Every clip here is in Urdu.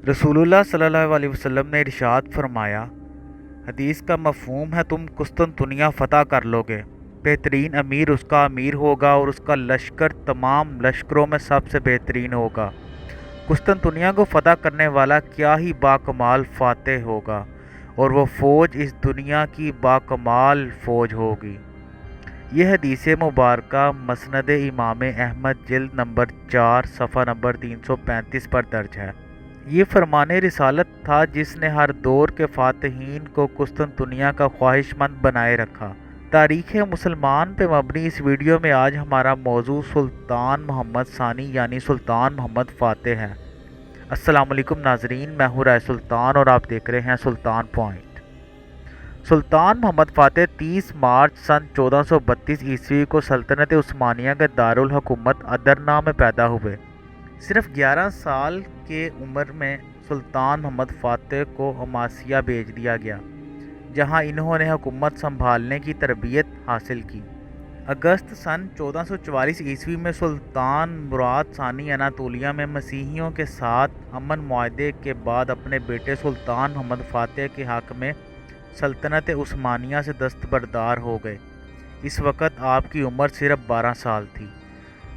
رسول اللہ صلی اللہ علیہ وسلم نے ارشاد فرمایا، حدیث کا مفہوم ہے تم قسطنطنیہ فتح کر لو گے، بہترین امیر اس کا امیر ہوگا اور اس کا لشکر تمام لشکروں میں سب سے بہترین ہوگا۔ قسطنطنیہ کو فتح کرنے والا کیا ہی باکمال فاتح ہوگا، اور وہ فوج اس دنیا کی باکمال فوج ہوگی۔ یہ حدیث مبارکہ مسند امام احمد جلد نمبر 4 صفحہ نمبر 335 پر درج ہے۔ یہ فرمان رسالت تھا جس نے ہر دور کے فاتحین کو قسطنطنیہ کا خواہش مند بنائے رکھا۔ تاریخ مسلمان پہ مبنی اس ویڈیو میں آج ہمارا موضوع سلطان محمد ثانی یعنی سلطان محمد فاتح ہے۔ السلام علیکم ناظرین، میں ہوں رائے سلطان اور آپ دیکھ رہے ہیں سلطان پوائنٹ۔ سلطان محمد فاتح 30 مارچ سن 1432 عیسوی کو سلطنت عثمانیہ کے دارالحکومت ادرنہ میں پیدا ہوئے۔ صرف 11 سال کے عمر میں سلطان محمد فاتح کو عماسیہ بھیج دیا گیا، جہاں انہوں نے حکومت سنبھالنے کی تربیت حاصل کی۔ اگست سن 1444 عیسوی میں سلطان مراد ثانی اناطولیہ میں مسیحیوں کے ساتھ امن معاہدے کے بعد اپنے بیٹے سلطان محمد فاتح کے حق میں سلطنت عثمانیہ سے دستبردار ہو گئے۔ اس وقت آپ کی عمر صرف 12 سال تھی۔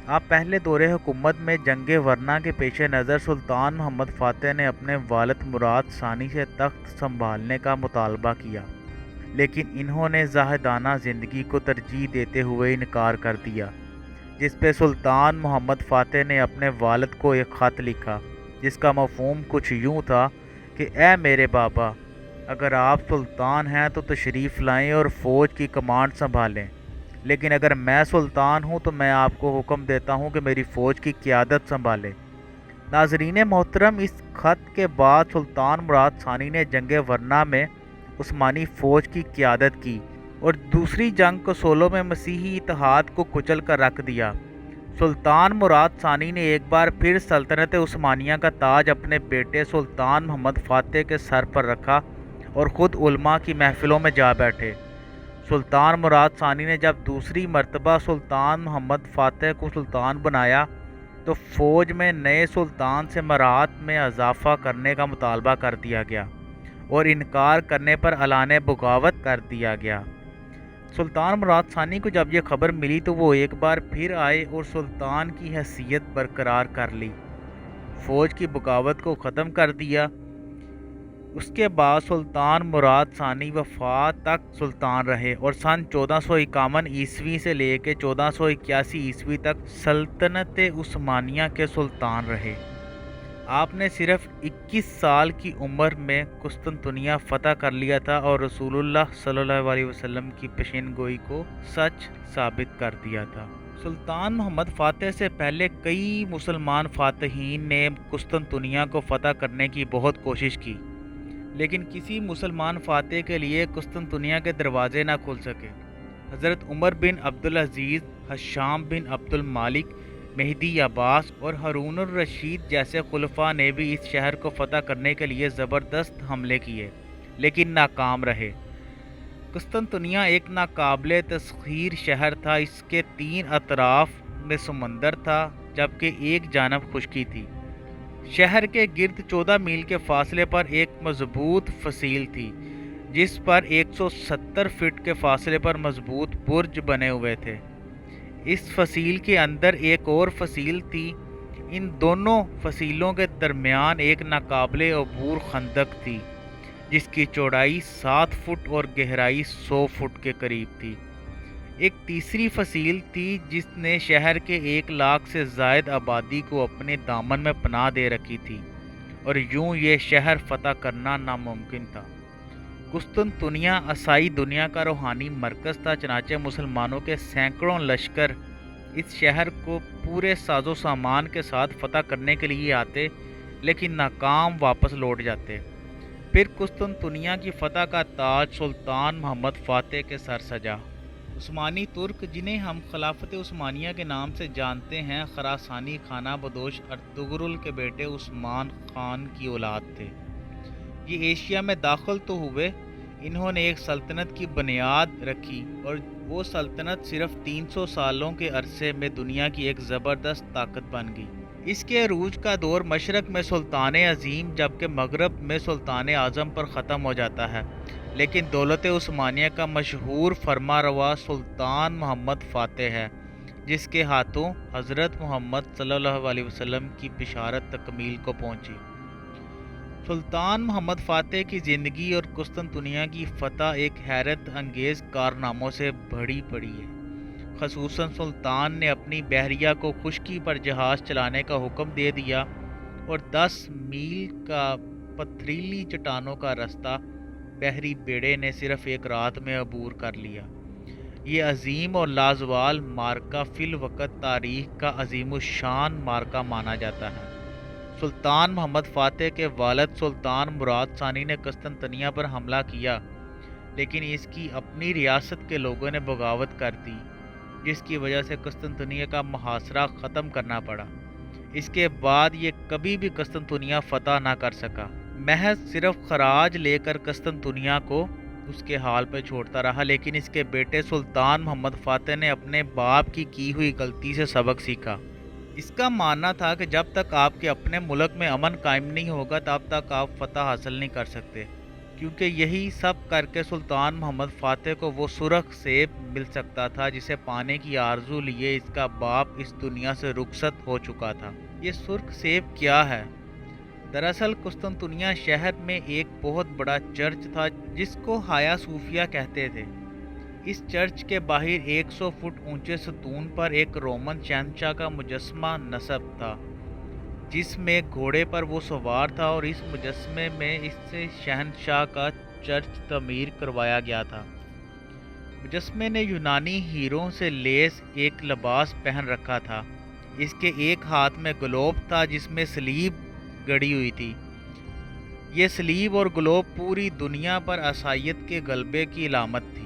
آپ پہلے دور حکومت میں جنگ ورنا کے پیش نظر سلطان محمد فاتح نے اپنے والد مراد ثانی سے تخت سنبھالنے کا مطالبہ کیا، لیکن انہوں نے زاہدانہ زندگی کو ترجیح دیتے ہوئے انکار کر دیا، جس پہ سلطان محمد فاتح نے اپنے والد کو ایک خط لکھا جس کا مفہوم کچھ یوں تھا کہ اے میرے بابا، اگر آپ سلطان ہیں تو تشریف لائیں اور فوج کی کمانڈ سنبھالیں، لیکن اگر میں سلطان ہوں تو میں آپ کو حکم دیتا ہوں کہ میری فوج کی قیادت سنبھالیں۔ ناظرین محترم، اس خط کے بعد سلطان مراد ثانی نے جنگ ورنا میں عثمانی فوج کی قیادت کی اور دوسری جنگ کوسولو میں مسیحی اتحاد کو کچل کر رکھ دیا۔ سلطان مراد ثانی نے ایک بار پھر سلطنت عثمانیہ کا تاج اپنے بیٹے سلطان محمد فاتح کے سر پر رکھا اور خود علماء کی محفلوں میں جا بیٹھے۔ سلطان مراد ثانی نے جب دوسری مرتبہ سلطان محمد فاتح کو سلطان بنایا تو فوج میں نئے سلطان سے مراعات میں اضافہ کرنے کا مطالبہ کر دیا گیا اور انکار کرنے پر اعلان بغاوت کر دیا گیا۔ سلطان مراد ثانی کو جب یہ خبر ملی تو وہ ایک بار پھر آئے اور سلطان کی حیثیت برقرار کر لی، فوج کی بغاوت کو ختم کر دیا۔ اس کے بعد سلطان مراد ثانی وفات تک سلطان رہے اور سن 1451 عیسوی سے لے کے 1481 عیسوی تک سلطنت عثمانیہ کے سلطان رہے۔ آپ نے صرف 21 سال کی عمر میں قسطنطنیہ فتح کر لیا تھا اور رسول اللہ صلی اللہ علیہ وسلم کی پیشین گوئی کو سچ ثابت کر دیا تھا۔ سلطان محمد فاتح سے پہلے کئی مسلمان فاتحین نے قسطنطنیہ کو فتح کرنے کی بہت کوشش کی، لیکن کسی مسلمان فاتح کے لیے قسطنطنیہ کے دروازے نہ کھل سکے۔ حضرت عمر بن عبدالعزیز، حشام بن عبد المالک، مہدی عباس اور ہارون الرشید جیسے خلفاء نے بھی اس شہر کو فتح کرنے کے لیے زبردست حملے کیے، لیکن ناکام رہے۔ قسطنطنیہ ایک ناقابل تسخیر شہر تھا۔ اس کے 3 اطراف میں سمندر تھا جبکہ ایک جانب خشکی تھی۔ شہر کے گرد 14 میل کے فاصلے پر ایک مضبوط فصیل تھی جس پر 170 فٹ کے فاصلے پر مضبوط برج بنے ہوئے تھے۔ اس فصیل کے اندر ایک اور فصیل تھی۔ ان دونوں فصیلوں کے درمیان ایک ناقابل عبور خندق تھی جس کی چوڑائی 7 فٹ اور گہرائی 100 فٹ کے قریب تھی۔ ایک تیسری فصیل تھی جس نے شہر کے 1 لاکھ سے زائد آبادی کو اپنے دامن میں پناہ دے رکھی تھی، اور یوں یہ شہر فتح کرنا ناممکن تھا۔ قسطنطنیہ عیسائی دنیا کا روحانی مرکز تھا، چنانچہ مسلمانوں کے سینکڑوں لشکر اس شہر کو پورے ساز و سامان کے ساتھ فتح کرنے کے لیے آتے، لیکن ناکام واپس لوٹ جاتے۔ پھر قسطنطنیہ کی فتح کا تاج سلطان محمد فاتح کے سر سجا۔ عثمانی ترک، جنہیں ہم خلافت عثمانیہ کے نام سے جانتے ہیں، خراسانی خانہ بدوش ارطغرل کے بیٹے عثمان خان کی اولاد تھے۔ یہ ایشیا میں داخل تو ہوئے، انہوں نے ایک سلطنت کی بنیاد رکھی اور وہ سلطنت صرف 300 سالوں کے عرصے میں دنیا کی ایک زبردست طاقت بن گئی۔ اس کے عروج کا دور مشرق میں سلطان عظیم جبکہ مغرب میں سلطان اعظم پر ختم ہو جاتا ہے، لیکن دولت عثمانیہ کا مشہور فرما روا سلطان محمد فاتح ہے، جس کے ہاتھوں حضرت محمد صلی اللہ علیہ وسلم کی بشارت تکمیل کو پہنچی۔ سلطان محمد فاتح کی زندگی اور قسطنطنیہ کی فتح ایک حیرت انگیز کارناموں سے بھری پڑی ہے۔ خصوصاً سلطان نے اپنی بحریہ کو خشکی پر جہاز چلانے کا حکم دے دیا اور 10 میل کا پتھریلی چٹانوں کا رستہ بحری بیڑے نے صرف ایک رات میں عبور کر لیا۔ یہ عظیم اور لازوال معرکہ فی الوقت تاریخ کا عظیم الشان معرکہ مانا جاتا ہے۔ سلطان محمد فاتح کے والد سلطان مراد ثانی نے قسطنطنیہ پر حملہ کیا، لیکن اس کی اپنی ریاست کے لوگوں نے بغاوت کر دی، جس کی وجہ سے قسطنطنیہ کا محاصرہ ختم کرنا پڑا۔ اس کے بعد یہ کبھی بھی قسطنطنیہ فتح نہ کر سکا، محض صرف خراج لے کر قسطنطنیہ کو اس کے حال پہ چھوڑتا رہا۔ لیکن اس کے بیٹے سلطان محمد فاتح نے اپنے باپ کی ہوئی غلطی سے سبق سیکھا۔ اس کا ماننا تھا کہ جب تک آپ کے اپنے ملک میں امن قائم نہیں ہوگا تب تک آپ فتح حاصل نہیں کر سکتے، کیونکہ یہی سب کر کے سلطان محمد فاتح کو وہ سرخ سیب مل سکتا تھا جسے پانے کی آرزو لیے اس کا باپ اس دنیا سے رخصت ہو چکا تھا۔ یہ سرخ سیب کیا ہے؟ دراصل قسطنطنیہ شہر میں ایک بہت بڑا چرچ تھا جس کو ہایا صوفیہ کہتے تھے۔ اس چرچ کے باہر 100 فٹ اونچے ستون پر ایک رومن شہنشاہ کا مجسمہ نصب تھا، جس میں گھوڑے پر وہ سوار تھا، اور اس مجسمے میں اس سے شہنشاہ کا چرچ تعمیر کروایا گیا تھا۔ مجسمے نے یونانی ہیروں سے لیس ایک لباس پہن رکھا تھا۔ اس کے ایک ہاتھ میں گلوب تھا جس میں سلیب گڑی ہوئی تھی۔ یہ سلیب اور گلوب پوری دنیا پر عیسائیت کے غلبے کی علامت تھی۔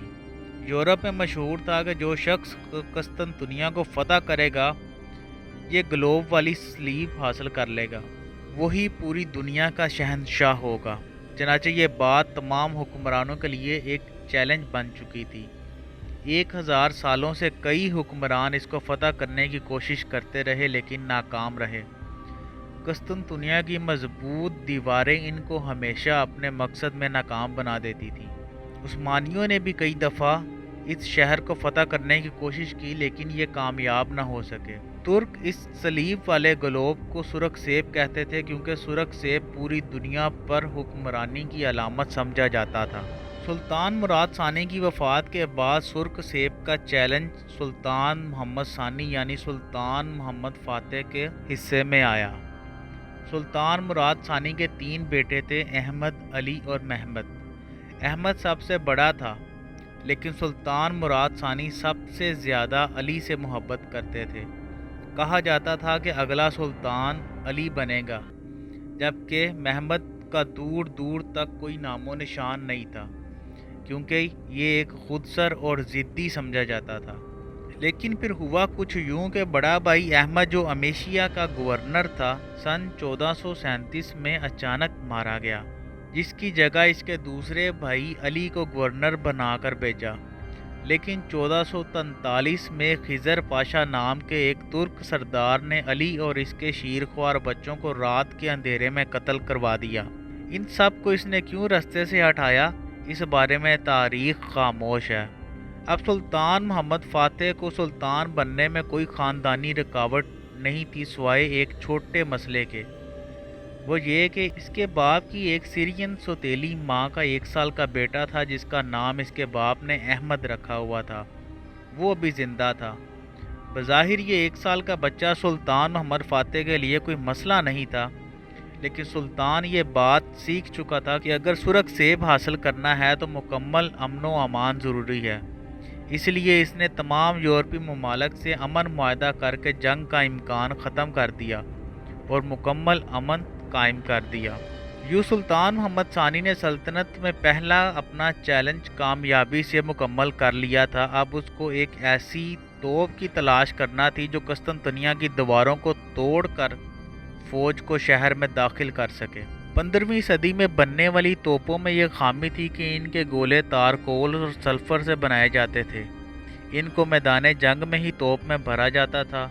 یورپ میں مشہور تھا کہ جو شخص قسطنطنیہ کو فتح کرے گا یہ گلوب والی سلیب حاصل کر لے گا، وہی پوری دنیا کا شہنشاہ ہوگا۔ چنانچہ یہ بات تمام حکمرانوں کے لیے ایک چیلنج بن چکی تھی۔ 1000 سالوں سے کئی حکمران اس کو فتح کرنے کی کوشش کرتے رہے لیکن ناکام رہے۔ قسطنطنیہ کی مضبوط دیواریں ان کو ہمیشہ اپنے مقصد میں ناکام بنا دیتی تھیں۔ عثمانیوں نے بھی کئی دفعہ اس شہر کو فتح کرنے کی کوشش کی لیکن یہ کامیاب نہ ہو سکے۔ ترک اس سلیب والے گلوب کو سرخ سیب کہتے تھے کیونکہ سرخ سیب پوری دنیا پر حکمرانی کی علامت سمجھا جاتا تھا۔ سلطان مراد ثانی کی وفات کے بعد سرخ سیب کا چیلنج سلطان محمد ثانی یعنی سلطان محمد فاتح کے حصے میں آیا۔ سلطان مراد ثانی کے 3 بیٹے تھے، احمد، علی اور محمد۔ احمد سب سے بڑا تھا، لیکن سلطان مراد ثانی سب سے زیادہ علی سے محبت کرتے تھے۔ کہا جاتا تھا کہ اگلا سلطان علی بنے گا، جبکہ محمد کا دور دور تک کوئی نام و نشان نہیں تھا، کیونکہ یہ ایک خودسر اور ضدی سمجھا جاتا تھا۔ لیکن پھر ہوا کچھ یوں کہ بڑا بھائی احمد جو امیشیا کا گورنر تھا سن 1437 میں اچانک مارا گیا، جس کی جگہ اس کے دوسرے بھائی علی کو گورنر بنا کر بھیجا۔ لیکن 1443 میں خضر پاشا نام کے ایک ترک سردار نے علی اور اس کے شیرخوار بچوں کو رات کے اندھیرے میں قتل کروا دیا۔ ان سب کو اس نے کیوں رستے سے ہٹایا، اس بارے میں تاریخ خاموش ہے۔ اب سلطان محمد فاتح کو سلطان بننے میں کوئی خاندانی رکاوٹ نہیں تھی سوائے ایک چھوٹے مسئلے کے، وہ یہ کہ اس کے باپ کی ایک سیرین سوتیلی ماں کا 1 سال کا بیٹا تھا جس کا نام اس کے باپ نے احمد رکھا ہوا تھا، وہ ابھی زندہ تھا۔ بظاہر یہ 1 سال کا بچہ سلطان محمد فاتح کے لیے کوئی مسئلہ نہیں تھا، لیکن سلطان یہ بات سیکھ چکا تھا کہ اگر سرخ سیب حاصل کرنا ہے تو مکمل امن و امان ضروری ہے۔ اس لیے اس نے تمام یورپی ممالک سے امن معاہدہ کر کے جنگ کا امکان ختم کر دیا اور مکمل امن قائم کر دیا۔ یوں سلطان محمد ثانی نے سلطنت میں پہلا اپنا چیلنج کامیابی سے مکمل کر لیا تھا۔ اب اس کو ایک ایسی توپ کی تلاش کرنا تھی جو قسطنطنیہ کی دیواروں کو توڑ کر فوج کو شہر میں داخل کر سکے۔ 15ویں صدی میں بننے والی توپوں میں یہ خامی تھی کہ ان کے گولے تارکول اور سلفر سے بنائے جاتے تھے۔ ان کو میدان جنگ میں ہی توپ میں بھرا جاتا تھا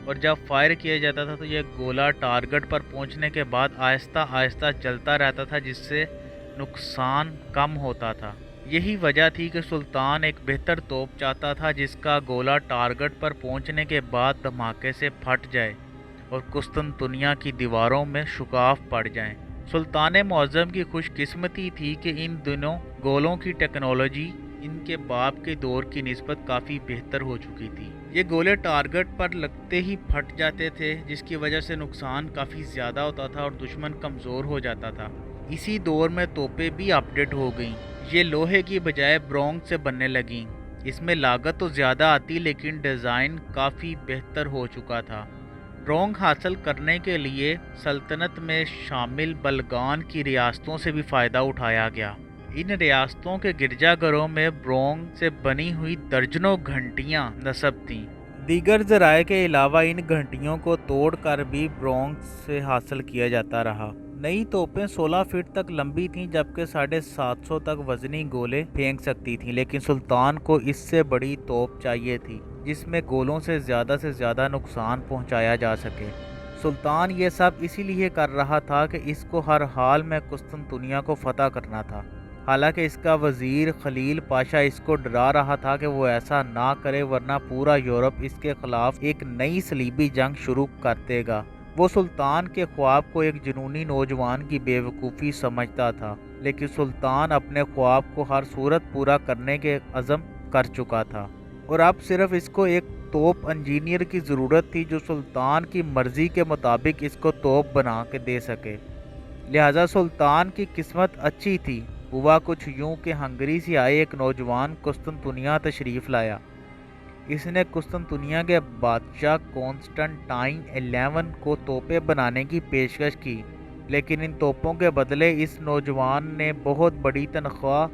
اور جب فائر کیا جاتا تھا تو یہ گولہ ٹارگٹ پر پہنچنے کے بعد آہستہ آہستہ چلتا رہتا تھا، جس سے نقصان کم ہوتا تھا۔ یہی وجہ تھی کہ سلطان ایک بہتر توپ چاہتا تھا جس کا گولہ ٹارگٹ پر پہنچنے کے بعد دھماکے سے پھٹ جائے اور قسطنطنیہ کی دیواروں میں شگاف پڑ جائیں۔ سلطان معظم کی خوش قسمتی تھی کہ ان دنوں گولوں کی ٹیکنالوجی ان کے باپ کے دور کی نسبت کافی بہتر ہو چکی تھی۔ یہ گولے ٹارگٹ پر لگتے ہی پھٹ جاتے تھے، جس کی وجہ سے نقصان کافی زیادہ ہوتا تھا اور دشمن کمزور ہو جاتا تھا۔ اسی دور میں توپیں بھی اپڈیٹ ہو گئیں، یہ لوہے کی بجائے برونز سے بننے لگیں۔ اس میں لاگت تو زیادہ آتی لیکن ڈیزائن کافی بہتر ہو چکا تھا۔ برونگ حاصل کرنے کے لیے سلطنت میں شامل بلغان کی ریاستوں سے بھی فائدہ اٹھایا گیا۔ ان ریاستوں کے گرجا گھروں میں برونگ سے بنی ہوئی درجنوں گھنٹیاں نصب تھیں۔ دیگر ذرائع کے علاوہ ان گھنٹیوں کو توڑ کر بھی برونگ سے حاصل کیا جاتا رہا۔ نئی توپیں 16 فٹ تک لمبی تھیں جبکہ 750 تک وزنی گولے پھینک سکتی تھیں، لیکن سلطان کو اس سے بڑی توپ چاہیے تھی جس میں گولوں سے زیادہ نقصان پہنچایا جا سکے۔ سلطان یہ سب اسی لیے کر رہا تھا کہ اس کو ہر حال میں قسطنطنیہ کو فتح کرنا تھا، حالانکہ اس کا وزیر خلیل پاشا اس کو ڈرا رہا تھا کہ وہ ایسا نہ کرے ورنہ پورا یورپ اس کے خلاف ایک نئی صلیبی جنگ شروع کر دے گا۔ وہ سلطان کے خواب کو ایک جنونی نوجوان کی بے وقوفی سمجھتا تھا، لیکن سلطان اپنے خواب کو ہر صورت پورا کرنے کے عزم کر چکا تھا اور اب صرف اس کو ایک توپ انجینئر کی ضرورت تھی جو سلطان کی مرضی کے مطابق اس کو توپ بنا کے دے سکے۔ لہذا سلطان کی قسمت اچھی تھی۔ ہوا کچھ یوں کہ ہنگری سے آئے ایک نوجوان قسطنطنیہ تشریف لایا۔ اس نے قسطنطنیہ کے بادشاہ کونسٹنٹائن 11 کو توپیں بنانے کی پیشکش کی، لیکن ان توپوں کے بدلے اس نوجوان نے بہت بڑی تنخواہ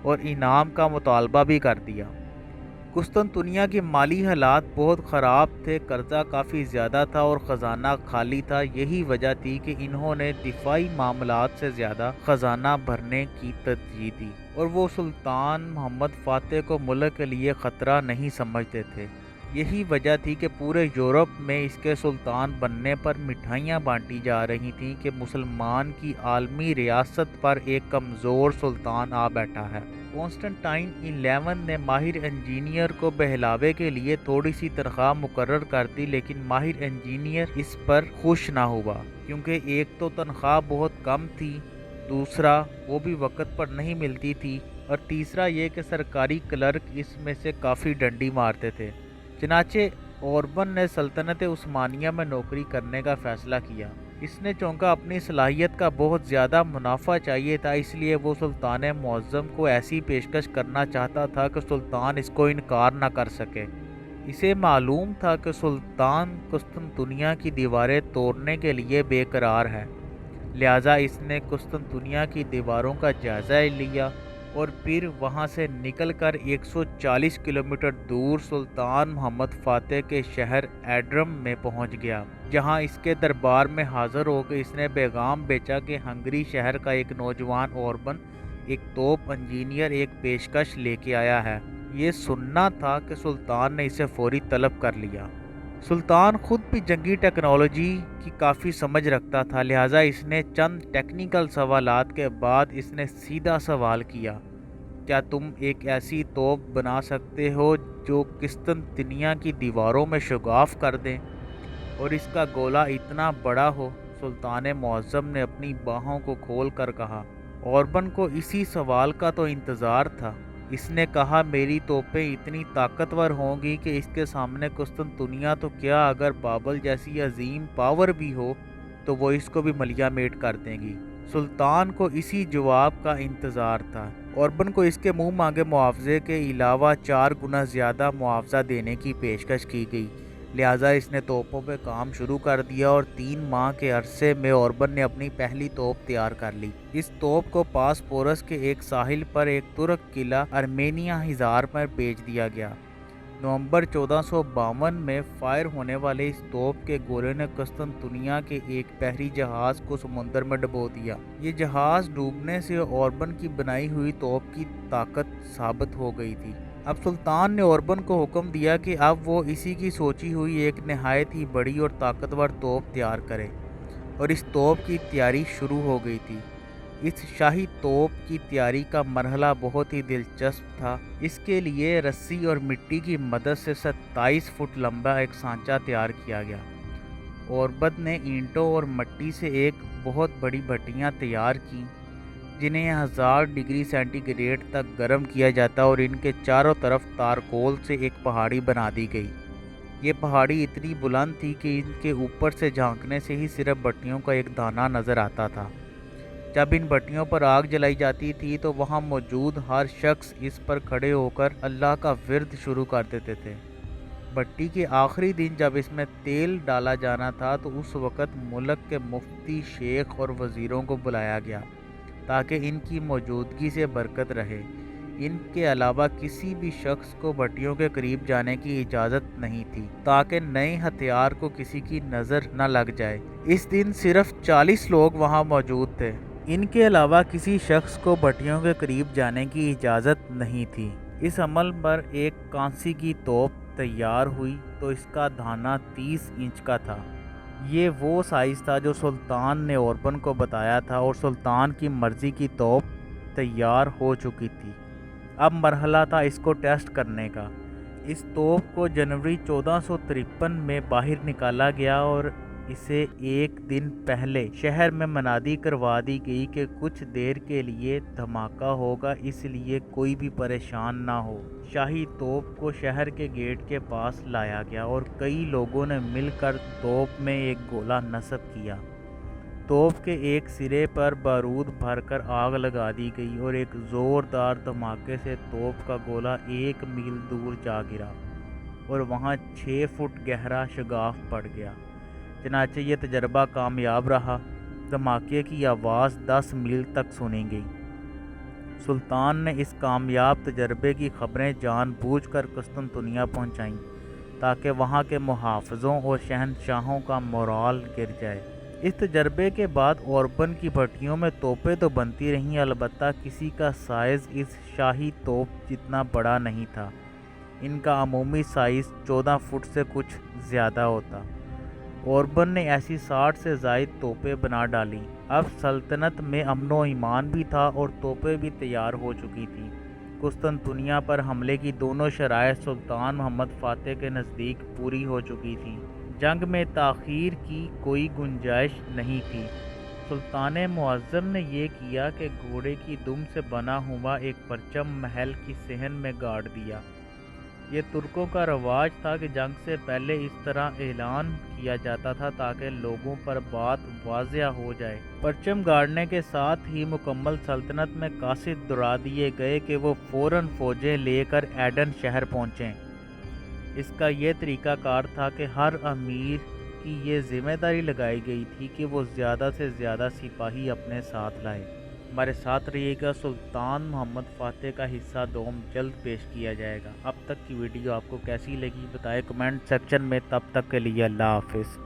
اور انعام کا مطالبہ بھی کر دیا۔ قسطنطنیہ کی مالی حالات بہت خراب تھے، قرضہ کافی زیادہ تھا اور خزانہ خالی تھا۔ یہی وجہ تھی کہ انہوں نے دفاعی معاملات سے زیادہ خزانہ بھرنے کی ترجیح دی اور وہ سلطان محمد فاتح کو ملک کے لیے خطرہ نہیں سمجھتے تھے۔ یہی وجہ تھی کہ پورے یورپ میں اس کے سلطان بننے پر مٹھائیاں بانٹی جا رہی تھیں کہ مسلمان کی عالمی ریاست پر ایک کمزور سلطان آ بیٹھا ہے۔ کونسٹنٹائن 11 نے ماہر انجینئر کو بہلاوے کے لیے تھوڑی سی تنخواہ مقرر کر دی، لیکن ماہر انجینئر اس پر خوش نہ ہوا کیونکہ ایک تو تنخواہ بہت کم تھی، دوسرا وہ بھی وقت پر نہیں ملتی تھی، اور تیسرا یہ کہ سرکاری کلرک اس میں سے کافی ڈنڈی مارتے تھے۔ چنانچہ اوربن نے سلطنت عثمانیہ میں نوکری کرنے کا فیصلہ کیا۔ اس نے چونکہ اپنی صلاحیت کا بہت زیادہ منافع چاہیے تھا، اس لیے وہ سلطان معظم کو ایسی پیشکش کرنا چاہتا تھا کہ سلطان اس کو انکار نہ کر سکے۔ اسے معلوم تھا کہ سلطان قسطنطنیہ کی دیواریں توڑنے کے لیے بے قرار ہے، لہذا اس نے قسطنطنیہ کی دیواروں کا جائزہ لیا اور پھر وہاں سے نکل کر 140 کلومیٹر دور سلطان محمد فاتح کے شہر ایڈرم میں پہنچ گیا، جہاں اس کے دربار میں حاضر ہو کے اس نے پیغام بھیجا کہ ہنگری شہر کا ایک نوجوان اوربن ایک توپ انجینئر ایک پیشکش لے کے آیا ہے۔ یہ سننا تھا کہ سلطان نے اسے فوری طلب کر لیا۔ سلطان خود بھی جنگی ٹیکنالوجی کی کافی سمجھ رکھتا تھا، لہٰذا اس نے چند ٹیکنیکل سوالات کے بعد اس نے سیدھا سوال کیا، کیا تم ایک ایسی توپ بنا سکتے ہو جو قسطنطنیہ کی دیواروں میں شگاف کر دیں اور اس کا گولہ اتنا بڑا ہو؟ سلطان معظم نے اپنی باہوں کو کھول کر کہا۔ اوربن کو اسی سوال کا تو انتظار تھا۔ اس نے کہا، میری توپیں اتنی طاقتور ہوں گی کہ اس کے سامنے قسطنطنیہ تو کیا، اگر بابل جیسی عظیم پاور بھی ہو تو وہ اس کو بھی ملیہ میٹ کر دیں گی۔ سلطان کو اسی جواب کا انتظار تھا۔ اوربن کو اس کے منہ مانگے معاوضے کے علاوہ 4 گنا زیادہ معاوضہ دینے کی پیشکش کی گئی، لہٰذا اس نے توپوں پہ کام شروع کر دیا اور 3 ماہ کے عرصے میں اوربن نے اپنی پہلی توپ تیار کر لی۔ اس توپ کو پاسپورس کے ایک ساحل پر ایک ترک قلعہ ارمینیا ہزار پر بیچ دیا گیا۔ نومبر 1452 میں فائر ہونے والے اس توپ کے گولے نے قسطنطنیہ کے ایک بحری جہاز کو سمندر میں ڈبو دیا۔ یہ جہاز ڈوبنے سے اوربن کی بنائی ہوئی توپ کی طاقت ثابت ہو گئی تھی۔ اب سلطان نے اوربن کو حکم دیا کہ اب وہ اسی کی سوچی ہوئی ایک نہایت ہی بڑی اور طاقتور توپ تیار کرے، اور اس توپ کی تیاری شروع ہو گئی تھی۔ اس شاہی توپ کی تیاری کا مرحلہ بہت ہی دلچسپ تھا۔ اس کے لیے رسی اور مٹی کی مدد سے 27 فٹ لمبا ایک سانچہ تیار کیا گیا۔ اوربند نے اینٹوں اور مٹی سے ایک بہت بڑی بھٹیاں تیار کیں، جنہیں 1000 ڈگری سینٹی گریڈ تک گرم کیا جاتا اور ان کے چاروں طرف تارکول سے ایک پہاڑی بنا دی گئی۔ یہ پہاڑی اتنی بلند تھی کہ ان کے اوپر سے جھانکنے سے ہی صرف بھٹیوں کا ایک دانہ نظر آتا تھا۔ جب ان بھٹیوں پر آگ جلائی جاتی تھی تو وہاں موجود ہر شخص اس پر کھڑے ہو کر اللہ کا ورد شروع کر دیتے تھے۔ بھٹی کے آخری دن جب اس میں تیل ڈالا جانا تھا تو اس وقت ملک کے مفتی، شیخ اور وزیروں کو بلایا گیا تاکہ ان کی موجودگی سے برکت رہے۔ ان کے علاوہ کسی بھی شخص کو بھٹیوں کے قریب جانے کی اجازت نہیں تھی تاکہ نئے ہتھیار کو کسی کی نظر نہ لگ جائے۔ اس دن صرف 40 لوگ وہاں موجود تھے۔ ان کے علاوہ کسی شخص کو بھٹیوں کے قریب جانے کی اجازت نہیں تھی۔ اس عمل پر ایک کانسی کی توپ تیار ہوئی تو اس کا دانہ 30 انچ کا تھا۔ یہ وہ سائز تھا جو سلطان نے اوربن کو بتایا تھا، اور سلطان کی مرضی کی توپ تیار ہو چکی تھی۔ اب مرحلہ تھا اس کو ٹیسٹ کرنے کا۔ اس توپ کو جنوری 1453 میں باہر نکالا گیا اور اسے ایک دن پہلے شہر میں منادی کروا دی گئی کہ کچھ دیر کے لیے دھماکہ ہوگا، اس لیے کوئی بھی پریشان نہ ہو۔ شاہی توپ کو شہر کے گیٹ کے پاس لایا گیا اور کئی لوگوں نے مل کر توپ میں ایک گولہ نصب کیا۔ توپ کے ایک سرے پر بارود بھر کر آگ لگا دی گئی اور ایک زوردار دھماکے سے توپ کا گولہ 1 میل دور جا گرا اور وہاں 6 فٹ گہرا شگاف پڑ گیا۔ چنانچہ یہ تجربہ کامیاب رہا۔ دھماکے کی آواز 10 میل تک سنی گئی۔ سلطان نے اس کامیاب تجربے کی خبریں جان بوجھ کر قسطنطنیہ پہنچائیں تاکہ وہاں کے محافظوں اور شہنشاہوں کا مورال گر جائے۔ اس تجربے کے بعد اوربن کی بھٹیوں میں توپیں تو بنتی رہیں، البتہ کسی کا سائز اس شاہی توپ جتنا بڑا نہیں تھا۔ ان کا عمومی سائز 14 فٹ سے کچھ زیادہ ہوتا۔ اوربن نے ایسی 60 سے زائد توپیں بنا ڈالیں۔ اب سلطنت میں امن و ایمان بھی تھا اور توپیں بھی تیار ہو چکی تھیں۔ قسطنطنیہ پر حملے کی دونوں شرائط سلطان محمد فاتح کے نزدیک پوری ہو چکی تھیں۔ جنگ میں تاخیر کی کوئی گنجائش نہیں تھی۔ سلطان معظم نے یہ کیا کہ گھوڑے کی دم سے بنا ہوا ایک پرچم محل کی صحن میں گاڑ دیا۔ یہ ترکوں کا رواج تھا کہ جنگ سے پہلے اس طرح اعلان کیا جاتا تھا تاکہ لوگوں پر بات واضح ہو جائے۔ پرچم گاڑنے کے ساتھ ہی مکمل سلطنت میں قاصد دوڑا دیے گئے کہ وہ فوراً فوجیں لے کر ایڈن شہر پہنچیں۔ اس کا یہ طریقہ کار تھا کہ ہر امیر کی یہ ذمہ داری لگائی گئی تھی کہ وہ زیادہ سے زیادہ سپاہی اپنے ساتھ لائے۔ ہمارے ساتھ رہیے گا، سلطان محمد فاتح کا حصہ دوم جلد پیش کیا جائے گا۔ اب تک کی ویڈیو آپ کو کیسی لگی بتائیں کمنٹ سیکشن میں۔ تب تک کے لیے اللہ حافظ۔